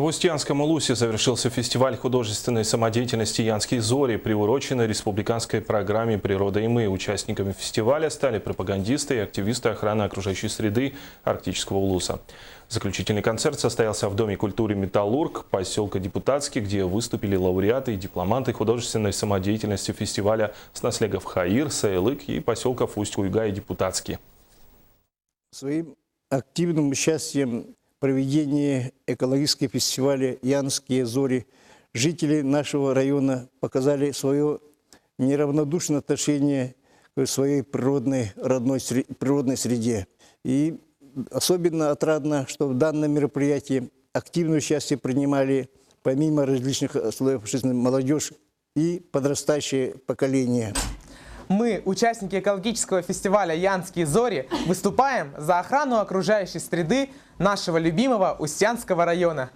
В Устьянском Улусе завершился фестиваль художественной самодеятельности «Янские зори», приуроченный республиканской программе «Природа и мы». Участниками фестиваля стали пропагандисты и активисты охраны окружающей среды Арктического Улуса. Заключительный концерт состоялся в Доме культуры «Металлург» поселка Депутатский, где выступили лауреаты и дипломанты художественной самодеятельности фестиваля с наследов Хаир, Саилык и поселков Усть-Куйга и Депутатский. Своим активным участием в проведении экологического фестиваля «Янские зори» жители нашего района показали свое неравнодушное отношение к своей природной среде. И особенно отрадно, что в данном мероприятии активное участие принимали помимо различных слоев жизни молодежь и подрастающее поколение. Мы, участники экологического фестиваля «Янские зори», выступаем за охрану окружающей среды нашего любимого Устьянского района.